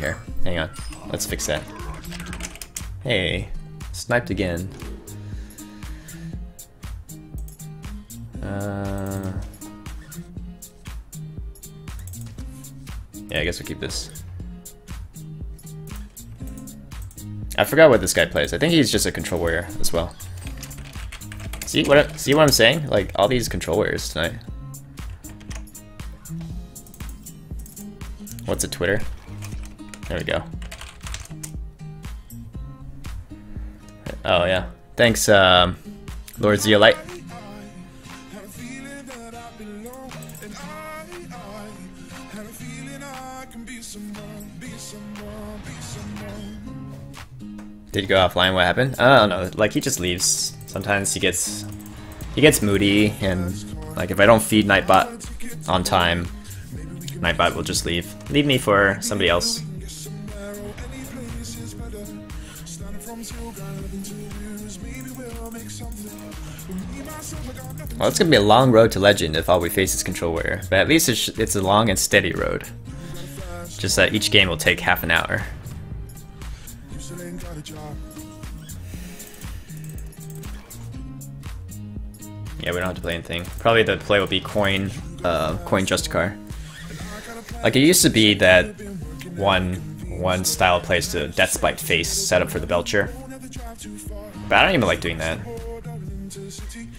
here. Hang on. Let's fix that. Hey, sniped again. Yeah, I guess we'll keep this. I forgot what this guy plays. I think he's just a control warrior as well. See what I'm saying? Like all these control warriors tonight. What's a Twitter? There we go. Oh yeah. Thanks, Lord Zeolite. Did he go offline? What happened? I don't know. Like he just leaves. Sometimes he gets moody, and like if I don't feed Nightbot on time, Nightbot will just leave me for somebody else. Well, it's gonna be a long road to legend if all we face is control warrior, but at least it's a long and steady road. Just that each game will take half an hour. Yeah, we don't have to play anything. Probably the play will be coin Justicar. Like it used to be that one style plays to Deathspite face set up for the Belcher, but I don't even like doing that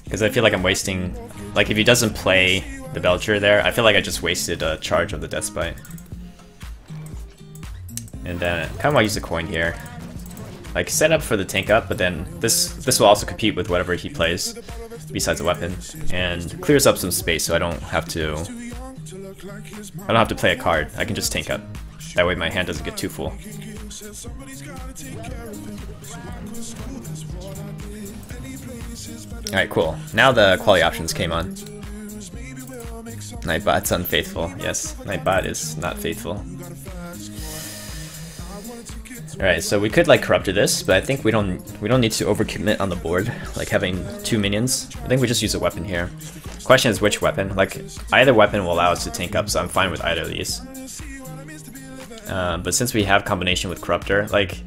because I feel like I'm wasting. Like if he doesn't play the Belcher there, I feel like I just wasted a charge of the Deathspite. And then I kind of want to use the coin here, like set up for the tank up, but then this will also compete with whatever he plays besides a weapon, and clears up some space so I don't have to play a card. I can just tank up. That way my hand doesn't get too full. Alright, cool. Now the quality options came on. Nightbot's unfaithful. Yes, Nightbot is not faithful. Alright, so we could like corruptor this, but I think we don't need to overcommit on the board, like having 2 minions. I think we just use a weapon here. Question is which weapon. Like either weapon will allow us to tank up, so I'm fine with either of these. But since we have combination with corruptor, like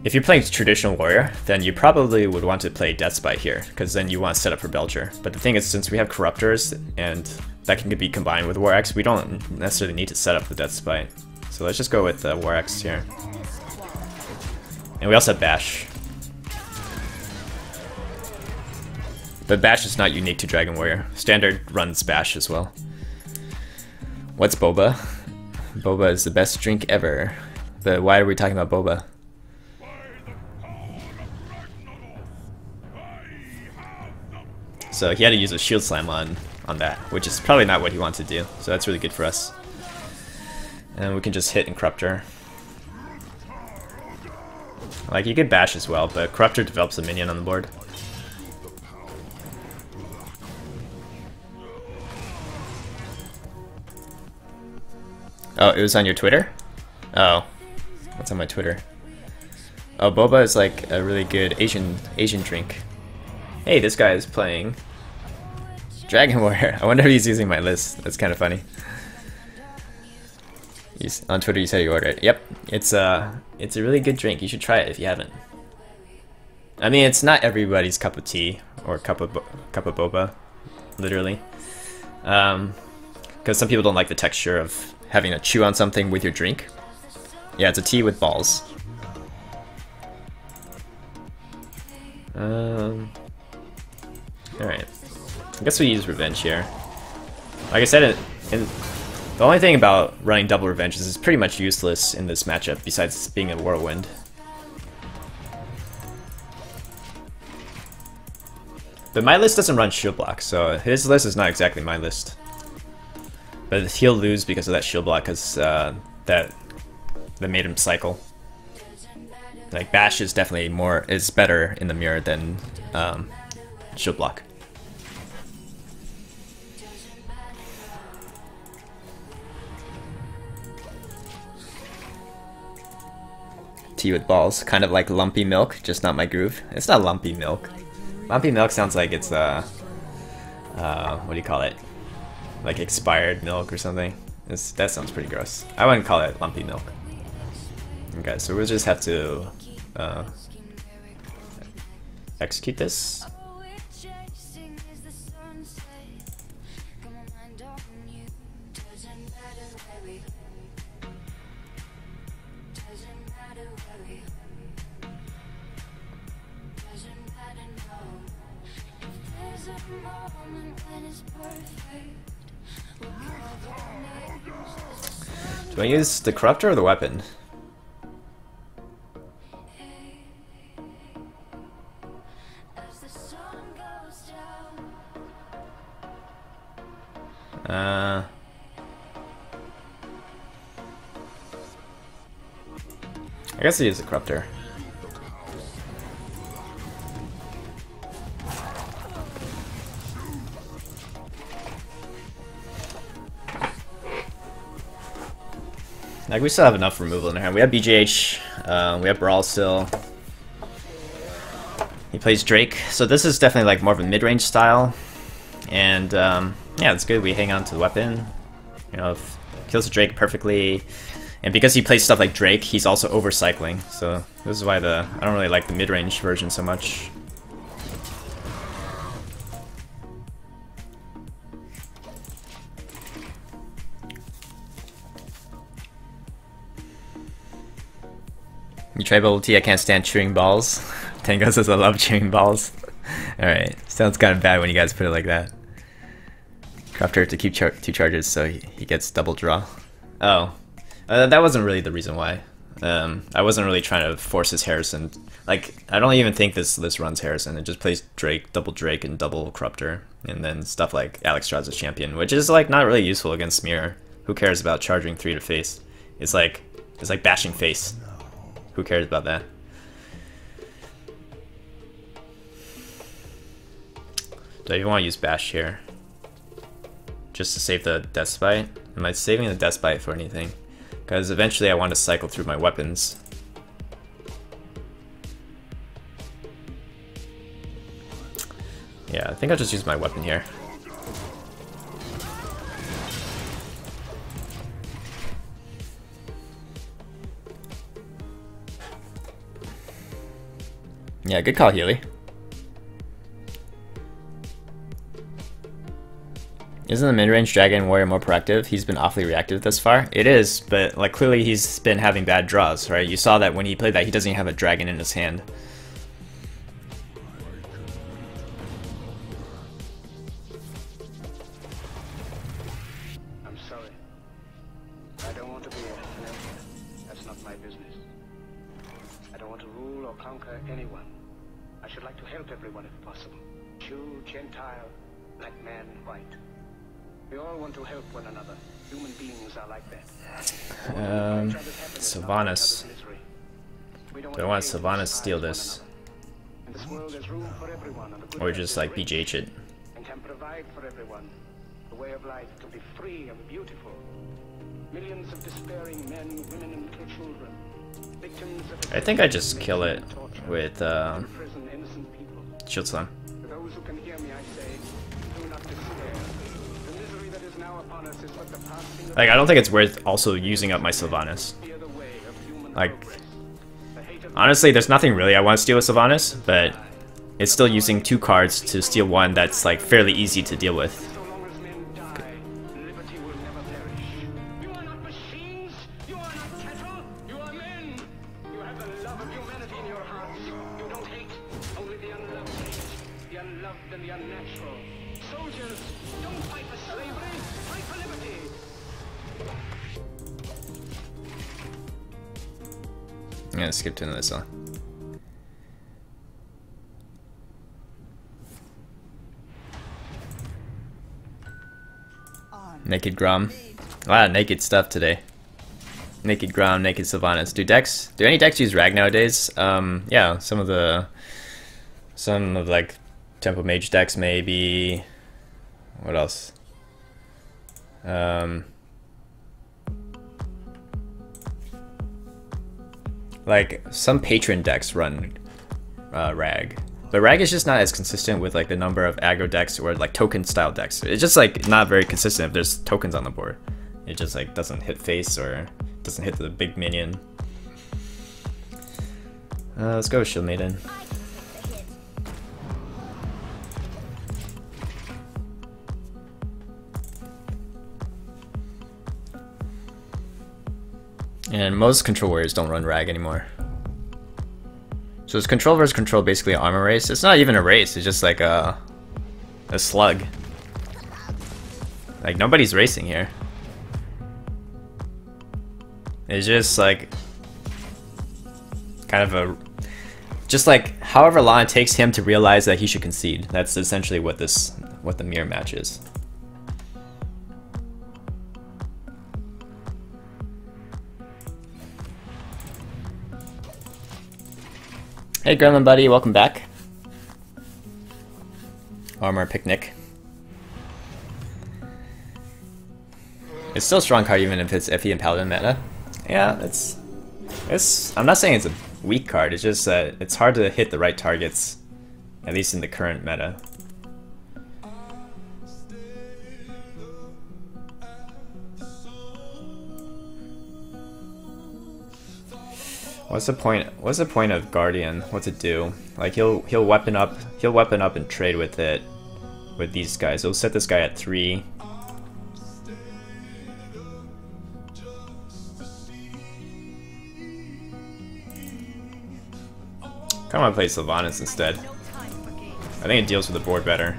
if you're playing traditional warrior, then you probably would want to play Deathspite here, because then you want to set up for Belcher. But the thing is, since we have corruptors and that can be combined with War Axe, we don't necessarily need to set up the Deathspite. So let's just go with War Axe here. And we also have Bash. But Bash is not unique to Dragon Warrior. Standard runs Bash as well. What's Boba? Boba is the best drink ever. But why are we talking about Boba? So he had to use a shield slam on that, which is probably not what he wanted to do. So that's really good for us. And we can just hit and Corruptor. Like, you could bash as well, but Corruptor develops a minion on the board. Oh, it was on your Twitter? Oh. What's on my Twitter? Oh, boba is like a really good Asian drink. Hey, this guy is playing Dragon Warrior. I wonder if he's using my list. That's kind of funny. On Twitter you said you ordered it. Yep, it's a really good drink. You should try it if you haven't. I mean, it's not everybody's cup of tea or cup of boba, literally. Because some people don't like the texture of having to chew on something with your drink. Yeah, it's a tea with balls. Alright. I guess we use Revenge here. Like I said, the only thing about running double Revenge is it's pretty much useless in this matchup, besides being a Whirlwind. But my list doesn't run Shield Block, so his list is not exactly my list. But he'll lose because of that Shield Block, because that made him cycle. Like, Bash is definitely better in the mirror than Shield Block. Tea with balls, kind of like lumpy milk, just not my groove. It's not lumpy milk. Lumpy milk sounds like it's what do you call it? Like expired milk or something. That sounds pretty gross. I wouldn't call it lumpy milk. Okay, so we'll just have to execute this. Do I use the corruptor or the weapon? I guess I use the corruptor. Like, we still have enough removal in our hand. We have BGH, we have Brawl still. He plays Drake, so this is definitely like more of a mid-range style. And yeah, it's good. We hang on to the weapon. You know, kills the Drake perfectly. And because he plays stuff like Drake, he's also overcycling. So this is why I don't really like the mid-range version so much. You try bubble tea, I can't stand chewing balls. Tango says I love chewing balls. Alright, sounds kind of bad when you guys put it like that. Crafter to keep 2 charges so he gets double draw. Oh, that wasn't really the reason why. I wasn't really trying to force his Harrison. Like, I don't even think this runs Harrison. It just plays Drake, double Drake, and double Corruptor. And then stuff like Alex Strad's champion, which is like not really useful against Smear. Who cares about charging 3 to face? It's like bashing face. Who cares about that? Do I even want to use bash here? Just to save the Deathbite? Am I saving the Deathbite for anything? Because eventually I want to cycle through my weapons. Yeah, I think I'll just use my weapon here. Yeah, good call, Healy. Isn't the mid-range Dragon Warrior more proactive? He's been awfully reactive thus far. It is, but like clearly he's been having bad draws, right? You saw that when he played that, he doesn't even have a dragon in his hand. I'm sorry. I don't want to be an emperor. That's not my business. I don't want to rule or conquer anyone. I should like to help everyone if possible. Jew, Gentile, black man, white. We all want to help one another. Human beings are like that. Sylvanas. Do I want Sylvanas steal this? Or just like BGH it? And can provide for everyone. The way of life can be free and beautiful. Millions of despairing men, women, and little children. Victims of I think I just kill it with Shield Slam. For those who can hear me, I say, do not despair. The misery that is now upon us is but the passing of Like, I don't think it's worth also using up my Sylvanas. the way of human Like, progress. The hate of honestly, there's nothing really I want to steal with Sylvanas, but it's still using 2 cards to steal one that's like fairly easy to deal with. so long as men die, liberty will never perish. You are not machines. You are not cattle. You are men. You have the love of humanity in your hearts. You don't hate. Only the unloved hate. The unloved and the unnatural. Soldiers, don't fight for slavery. Fight for liberty. I'm gonna skip to this one. Naked Grom. A lot of naked stuff today. Naked Grom, Naked Sylvanas. Do any decks use Rag nowadays? Yeah, some of like Tempo Mage decks maybe. What else? Like some Patron decks run Rag. But Rag is just not as consistent with like the number of aggro decks or like token style decks. It's just like not very consistent if there's tokens on the board. It just like doesn't hit face or doesn't hit the big minion. Let's go with Shield Maiden. And most control warriors don't run Rag anymore. So it's control versus control, basically an armor race. It's not even a race, it's just like a slug. Like nobody's racing here. It's just like kind of a, just like however long it takes him to realize that he should concede. That's essentially what the mirror match is. Hey Gremlin buddy, welcome back. Armor Picnic. It's still a strong card even if it's Effie and Paladin meta. Yeah, it's I'm not saying it's a weak card, it's just that it's hard to hit the right targets, at least in the current meta. What's the point of Guardian? What's it do? Like he'll weapon up and trade with it with these guys. He'll set this guy at 3. I kinda wanna play Sylvanas instead. I think it deals with the board better.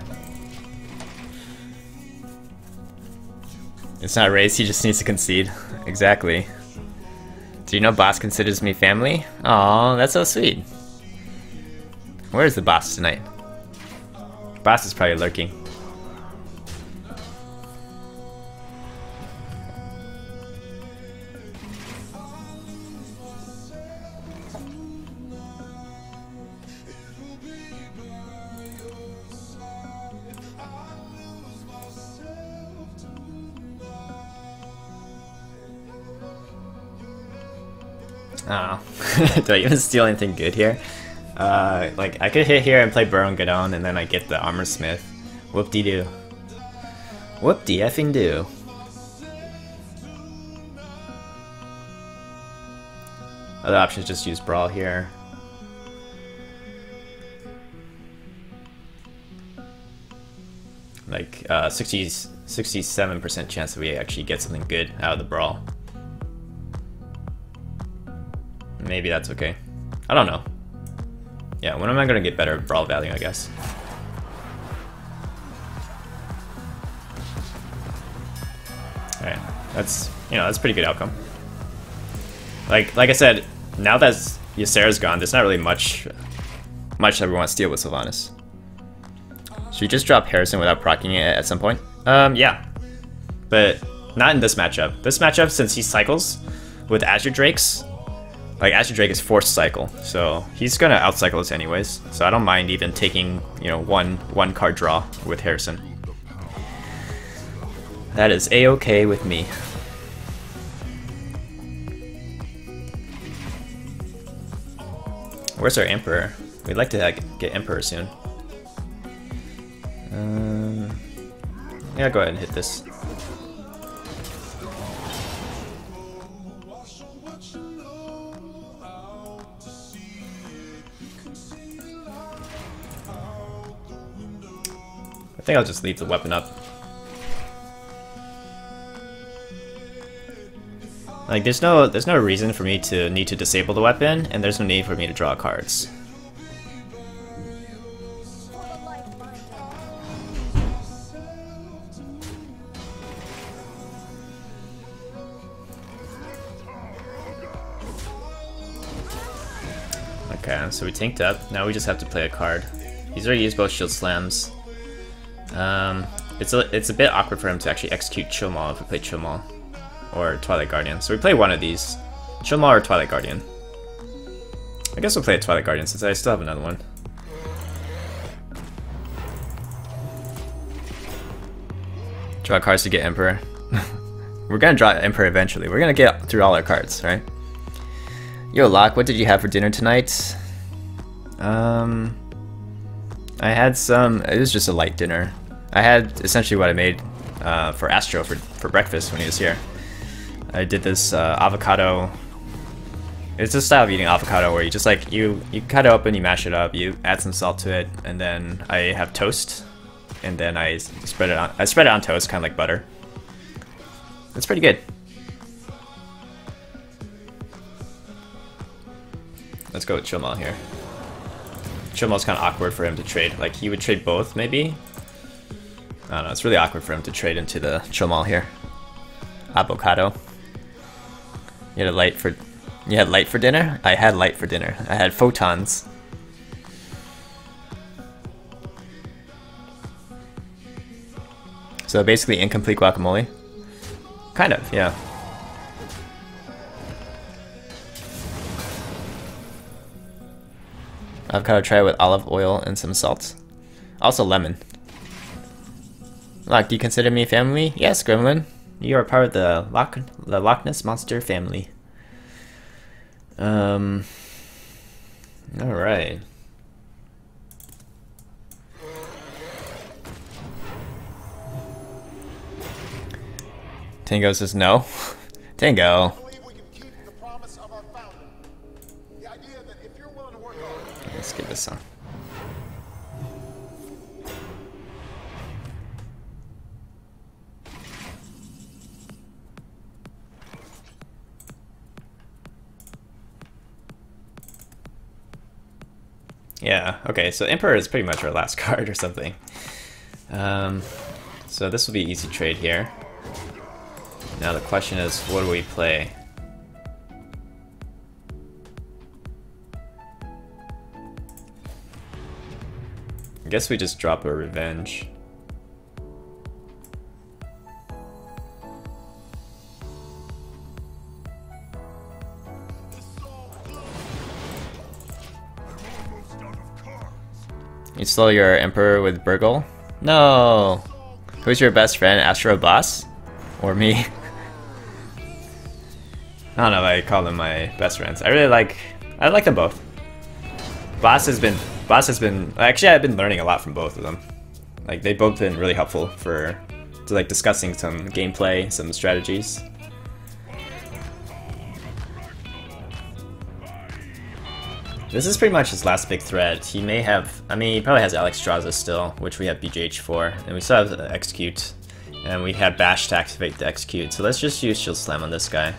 It's not a race, he just needs to concede. Exactly. Do you know boss considers me family? Aw, that's so sweet. Where's the boss tonight? Boss is probably lurking. Oh, do I even steal anything good here? Like I could hit here and play Burrow and Gadon, and then I get the Armor Smith. Whoop-de-doo. Whoop-de-effing do. Other options just use Brawl here. Like 67% chance that we actually get something good out of the Brawl. Maybe that's okay. I don't know. Yeah, when am I gonna get better Brawl value, I guess? Alright, that's that's a pretty good outcome. Like I said, now that Ysera's gone, there's not really much that we want to steal with Sylvanas. Should we just drop Harrison without proccing it at some point? Yeah. But not in this matchup. This matchup, since he cycles with Azure Drakes, like Azure Drake is forced cycle, so he's gonna outcycle us anyways. So I don't mind even taking, one card draw with Harrison. That is a-okay with me. Where's our Emperor? We'd like to get Emperor soon. Yeah, go ahead and hit this. I think I'll just leave the weapon up. Like there's no reason for me to need to disable the weapon, and there's no need for me to draw cards. Okay, so we tanked up. Now we just have to play a card. He's already used both Shield Slams. It's a bit awkward for him to actually execute Chill Maul if we play Chill Maul or Twilight Guardian. So we play one of these, Chill Maul or Twilight Guardian. I guess we'll play a Twilight Guardian since I still have another one. Draw cards to get Emperor. We're gonna draw Emperor eventually. We're gonna get through all our cards, right? Yo, Locke, what did you have for dinner tonight? I had it was just a light dinner. I had essentially what I made for Astro for breakfast when he was here. I did this avocado. It's a style of eating avocado where you just like you cut it open, you mash it up, you add some salt to it, and then I have toast, and then I spread it on. I spread it on toast, kind of like butter. It's pretty good. Let's go with Chillmal here. Chillmal's kind of awkward for him to trade. Like he would trade both, maybe. I don't know. It's really awkward for him to trade into the Chillmal here. Avocado. You had light for dinner? I had light for dinner. I had photons. So basically incomplete guacamole. Kind of, yeah. Avocado try with olive oil and some salt. Also lemon. Locke, do you consider me family? Yes, Gremlin. You are part of the Loch Ness Monster family. Alright. Tango says no. Tango. Let's get this on. Yeah, okay, so Emperor is pretty much our last card or something. So this will be easy trade here. Now the question is, what do we play? I guess we just drop a Revenge. You stole your Emperor with Burgle? No! Who's your best friend, Astro Boss? Or me? I don't know if I call them my best friends. I like them both. Boss has been, actually I've been learning a lot from both of them. Like they've both been really helpful to like discussing some gameplay, some strategies. This is pretty much his last big threat. He may have, I mean, he probably has Alexstrasza still, which we have BGH for, and we still have Execute, and we have Bash to activate the Execute. So let's just use Shield Slam on this guy.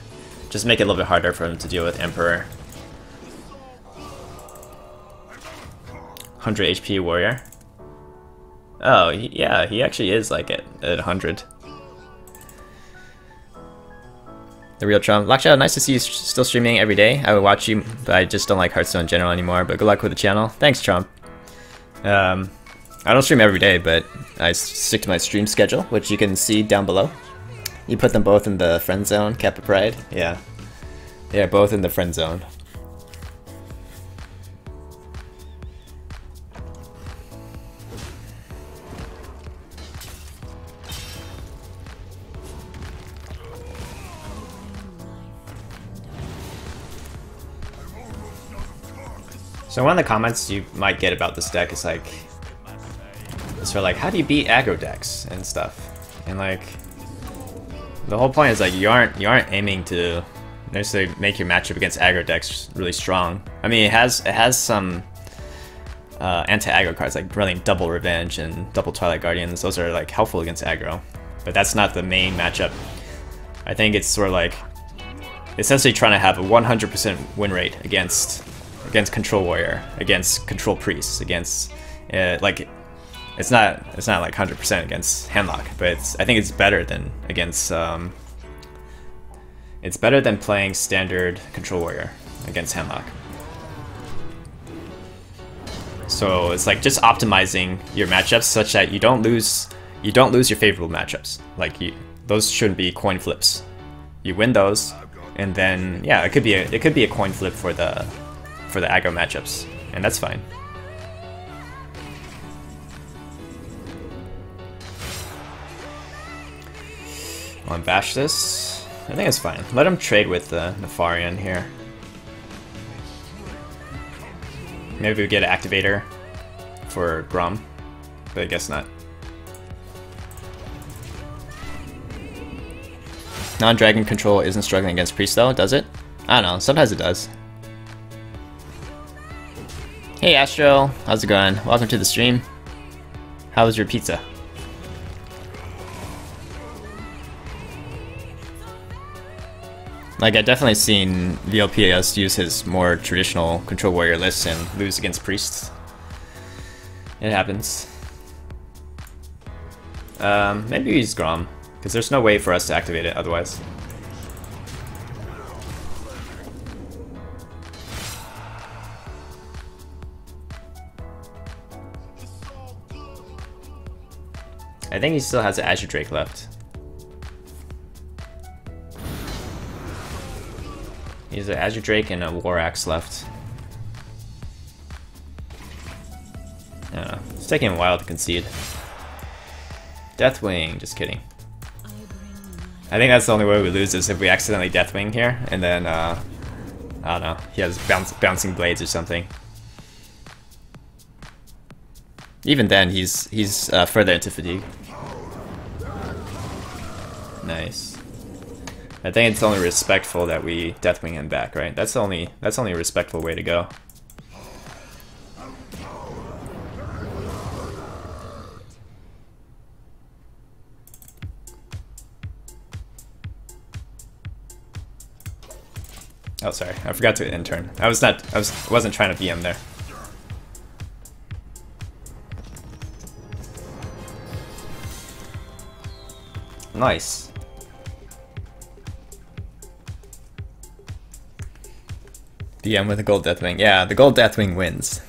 Just make it a little bit harder for him to deal with Emperor. 100 HP warrior. Oh, yeah, he actually is like at 100. The real Trump. Lockshadow, nice to see you still streaming every day. I would watch you, but I just don't like Hearthstone in general anymore. But good luck with the channel. Thanks, Trump. I don't stream every day, but I stick to my stream schedule, which you can see down below. You put them both in the friend zone, Kappa Pride. Yeah. They are both in the friend zone. So one of the comments you might get about this deck is like, how do you beat aggro decks and stuff? And like, the whole point is like you aren't aiming to necessarily make your matchup against aggro decks really strong. I mean, it has some anti-aggro cards like running double Revenge and double Twilight Guardians. Those are like helpful against aggro, but that's not the main matchup. I think it's sort of like essentially trying to have a 100% win rate against Control Warrior, against Control Priest, against like it's not like 100% against Handlock, but I think it's better than against it's better than playing standard Control Warrior against Handlock. So it's like just optimizing your matchups such that you don't lose your favorable matchups. Like those shouldn't be coin flips. You win those, and then yeah, it could be a coin flip for the aggro matchups, and that's fine. I'll bash this. I think it's fine. Let him trade with the Nefarian here. Maybe we get an activator for Grom, but I guess not. Non-dragon control isn't struggling against Priest though, does it? I don't know, sometimes it does. Hey Astro, how's it going? Welcome to the stream. How was your pizza? Like, I've definitely seen VLPS use his more traditional Control Warrior lists and lose against Priests. It happens. Maybe use Grom, because there's no way for us to activate it otherwise. I think he still has an Azure Drake left. He has an Azure Drake and a War Axe left. I don't know. It's taking a while to concede. Deathwing, just kidding. I think that's the only way we lose is if we accidentally Deathwing here, and then, I don't know, he has bouncing blades or something. Even then, he's further into fatigue. Nice. I think it's only respectful that we Deathwing him back, right? That's only a respectful way to go. Oh, sorry, I forgot to intern. I wasn't trying to BM there. Nice. BM with a gold Deathwing. Yeah, the gold Deathwing wins.